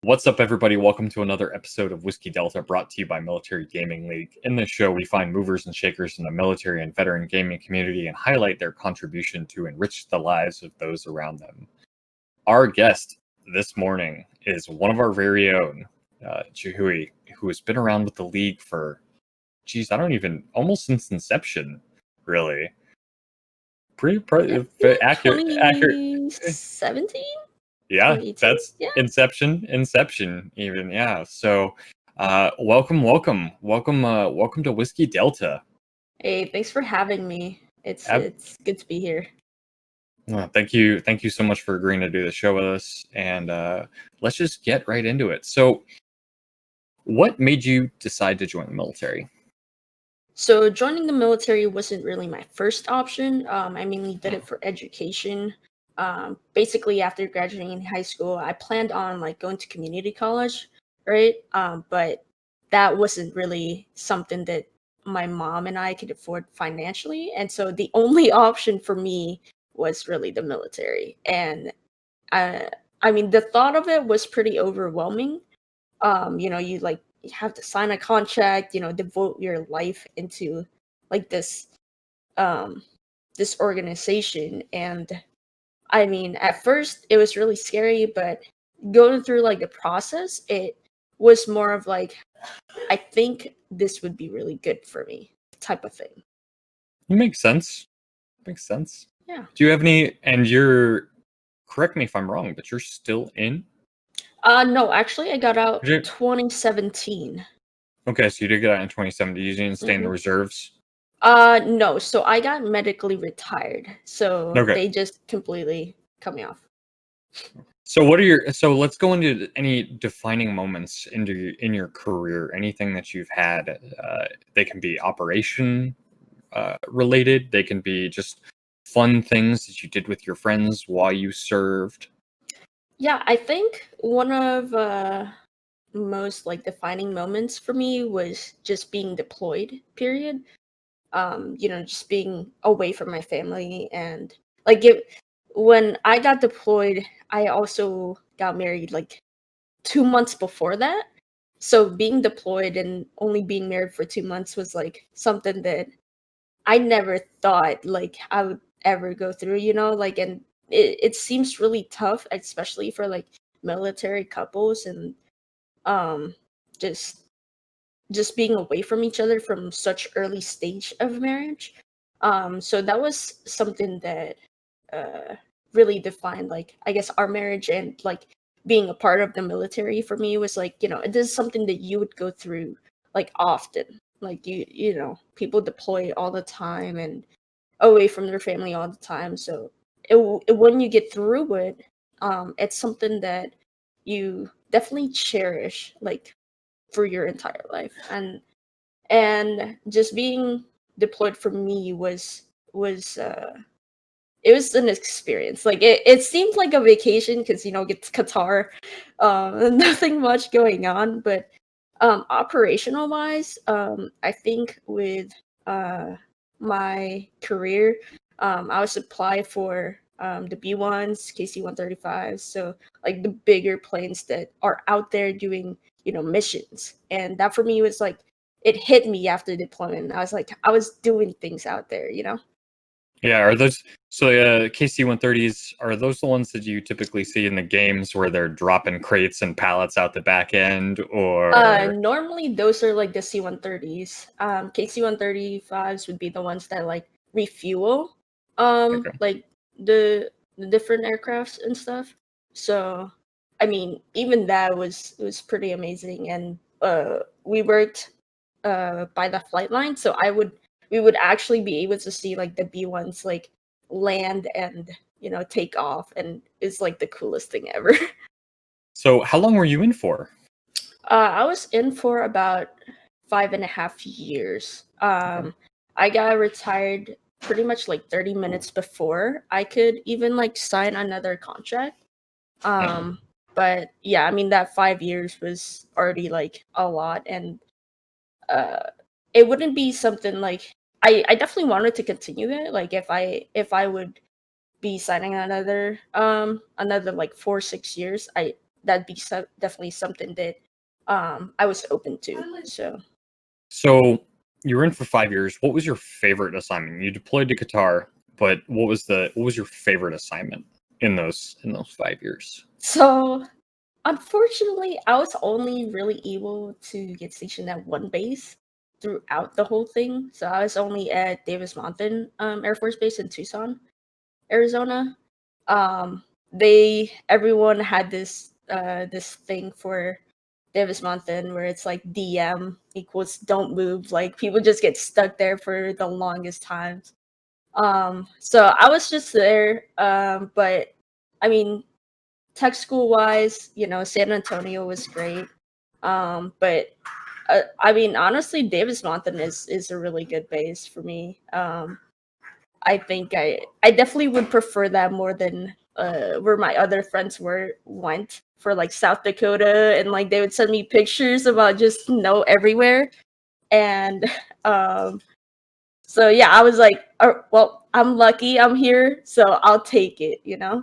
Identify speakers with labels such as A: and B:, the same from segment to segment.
A: What's up, everybody? Welcome to another episode of Whiskey Delta, brought to you by Military Gaming League. In this show, we find movers and shakers in the military and veteran gaming community and highlight their contribution to enrich the lives of those around them. Our guest this morning is one of our very own, Jehuey, who has been around with the league for, almost since inception, really. Pretty accurate.
B: 2017?
A: Yeah, that's Inception even, yeah. So, welcome to Whiskey Delta.
B: Hey, thanks for having me. It's good to be here.
A: Thank you so much for agreeing to do the show with us, and let's just get right into it. So, what made you decide to join the military?
B: So, joining the military wasn't really my first option. I mainly did it for education. Basically, after graduating high school, I planned on going to community college, right? But that wasn't really something that my mom and I could afford financially, and so the only option for me was really the military. And the thought of it was pretty overwhelming. You have to sign a contract, devote your life into this this organization. And at first it was really scary, but going through the process, it was more of I think this would be really good for me type of thing.
A: It makes sense.
B: Yeah.
A: Do you have any, and correct me if I'm wrong, but you're still in?
B: No, actually I got out 2017.
A: Okay, so you did get out in 2017. You didn't stay in the reserves?
B: No, so I got medically retired, so they just completely cut me off.
A: So let's go into any defining moments in your career, anything that you've had. They can be operation related, they can be just fun things that you did with your friends while you served.
B: Yeah, I think one of most defining moments for me was just being deployed, period. Just being away from my family. And when I got deployed, I also got married 2 months before that. So being deployed and only being married for 2 months was something that I never thought I would ever go through, and it seems really tough, especially for military couples. And just being away from each other from such early stage of marriage. So that was something that really defined I guess our marriage. And being a part of the military for me was this is something that you would go through often. People deploy all the time and away from their family all the time. So when you get through it, it's something that you definitely cherish for your entire life. And just being deployed for me was it was an experience. It seemed like a vacation because it's Qatar, nothing much going on. But operational wise, I think with my career, I was applied for the B1s, KC-135s, so the bigger planes that are out there doing missions. And that for me was it hit me after deployment. I was doing things out there.
A: Yeah, are those KC-130s? Are those the ones that you typically see in the games where they're dropping crates and pallets out the back end, or?
B: Normally those are the C-130s. KC-135s would be the ones that refuel the different aircrafts and stuff. So even that was pretty amazing. And we worked by the flight line, so we would actually be able to see the B1s land and take off, and it's the coolest thing ever.
A: So how long were you in for?
B: I was in for about 5.5 years. I got retired pretty much 30 minutes before I could even sign another contract. But yeah, that 5 years was already a lot. And it wouldn't be something I definitely wanted to continue it. If I would be signing another 4-6 years, I that'd be definitely something that I was open to.
A: So you were in for 5 years. What was your favorite assignment? You deployed to Qatar, but what was your favorite assignment in those 5 years?
B: So unfortunately, I was only really able to get stationed at one base throughout the whole thing. So I was only at Davis Mountain Air Force Base in Tucson, Arizona. Um, everyone had this thing for Davis Mountain where it's like DM equals don't move. Like people just get stuck there for the longest times. So I was just there. But I mean, tech school wise, San Antonio was great. But I mean, honestly, Davis Mountain is a really good base for me. I think I definitely would prefer that more than where my other friends went for like South Dakota, and like they would send me pictures about just snow everywhere. And um so yeah, I was like, oh, well, I'm lucky I'm here, so I'll take it,
A: Yeah,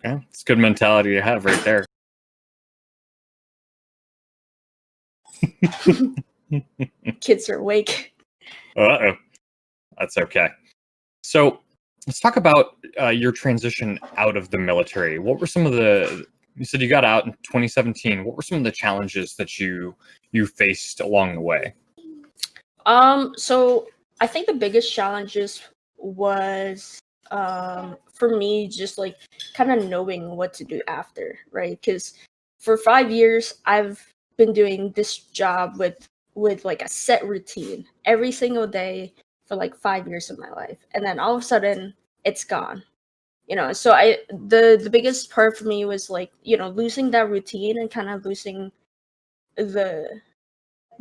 A: it's a good mentality to have right there.
B: Kids are awake.
A: Uh-oh. That's okay. So let's talk about your transition out of the military. What were some of you said you got out in 2017. What were some of the challenges that you faced along the way?
B: So I think the biggest challenges was for me just like kind of knowing what to do after, right? Because for 5 years I've been doing this job with like a set routine every single day for like 5 years of my life, and then all of a sudden it's gone. So the biggest part for me was like losing that routine and kind of losing the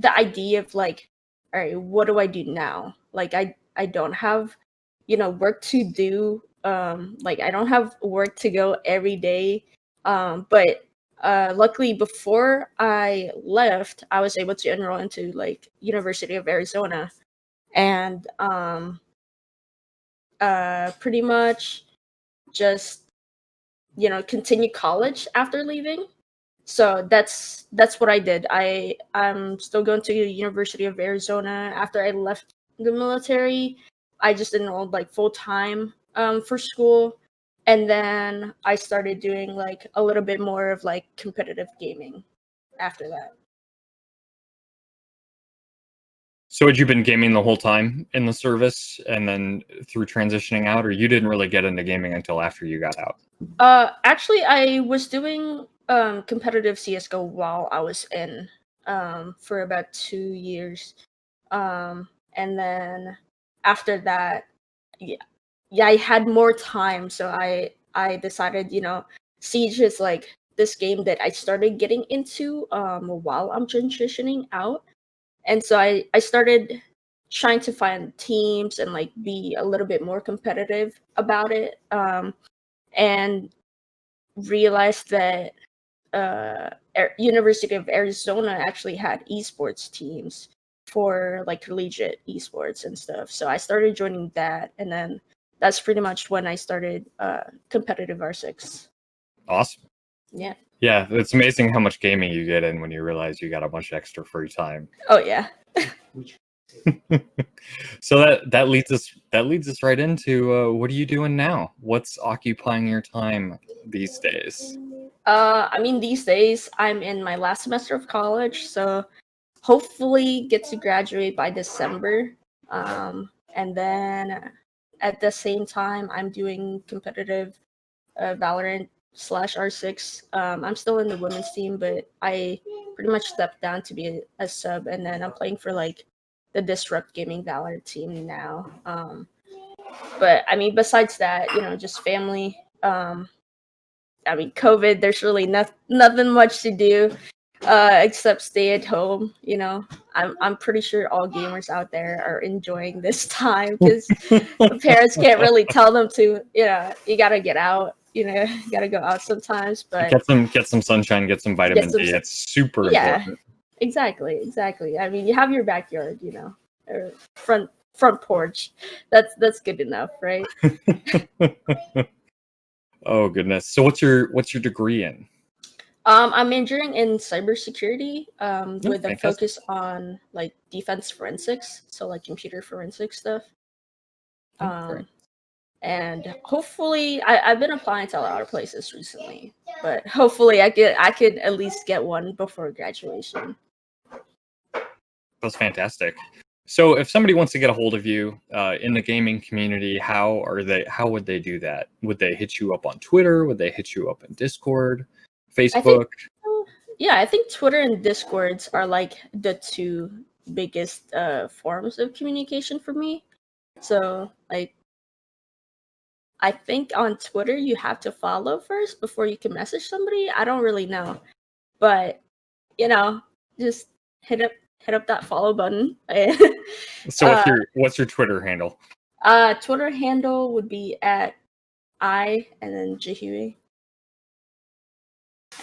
B: idea of like, all right, what do I do now? Like I don't have work to do. Like I don't have work to go every day. But luckily before I left, I was able to enroll into like University of Arizona, and pretty much just continue college after leaving. So that's what I did. I'm still going to University of Arizona after I left the military. I just enrolled like full time for school, and then I started doing like a little bit more of like competitive gaming after that.
A: So had you been gaming the whole time in the service and then through transitioning out, or you didn't really get into gaming until after you got out?
B: Actually, I was doing competitive CS:GO while I was in for about 2 years. And then after that, yeah, yeah, I had more time, so I decided, Siege is like this game that I started getting into while I'm transitioning out, and so I started trying to find teams and like be a little bit more competitive about it, and realized that University of Arizona actually had esports teams for like collegiate esports and stuff. So I started joining that, and then that's pretty much when I started competitive R6.
A: Awesome.
B: Yeah.
A: Yeah, it's amazing how much gaming you get in when you realize you got a bunch of extra free time.
B: Oh yeah.
A: So that leads us right into what are you doing now? What's occupying your time these days?
B: I mean, these days I'm in my last semester of college, so hopefully get to graduate by December. And then at the same time, I'm doing competitive Valorant / R6. I'm still in the women's team, but I pretty much stepped down to be a sub, and then I'm playing for like the Disrupt Gaming Valorant team now. But I mean, besides that, just family. I mean, COVID. There's really nothing much to do except stay at home. I'm pretty sure all gamers out there are enjoying this time because parents can't really tell them to. You gotta get out. You gotta go out sometimes. But
A: Get some sunshine, get some vitamin D. It's super important.
B: Exactly. I mean, you have your backyard, or front porch. That's good enough, right?
A: Oh goodness. So what's your degree in?
B: I'm majoring in cybersecurity,
A: Oh,
B: with a
A: fantastic.
B: focus on like defense forensics, so like computer forensic stuff.
A: Oh, very.
B: Um, and hopefully, I've been applying to a lot of places recently, but hopefully, I could at least get one before graduation.
A: That's fantastic. So if somebody wants to get a hold of you in the gaming community, how would they do that? Would they hit you up on Twitter? Would they hit you up in Discord,
B: I think,
A: Facebook?
B: yeah, I think Twitter and Discords are like the two biggest forms of communication for me. So, like, I think on Twitter you have to follow first before you can message somebody. I don't really know, but you know, just hit up that follow button.
A: So what's your Twitter handle?
B: Twitter handle would be at I and then Jehuey,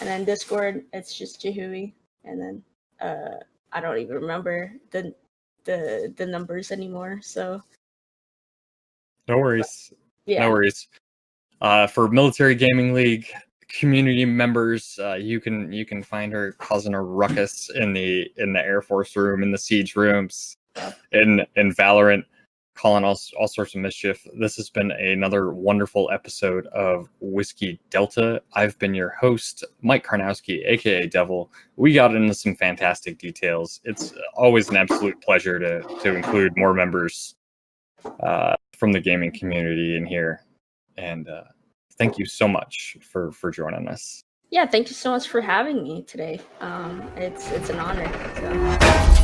B: and then Discord it's just Jehuey, and then I don't even remember the numbers anymore. So
A: No worries. No
B: yeah,
A: worries. For Military Gaming League community members, you can find her causing a ruckus in the Air Force room, in the siege rooms, in Valorant, calling all sorts of mischief. This has been another wonderful episode of Whiskey Delta. I've been your host, Mike Karnowski, aka Devil. We got into some fantastic details. It's always an absolute pleasure to include more members from the gaming community in here. And thank you so much for joining us.
B: yeah. Thank you so much for having me today. It's an honor. So.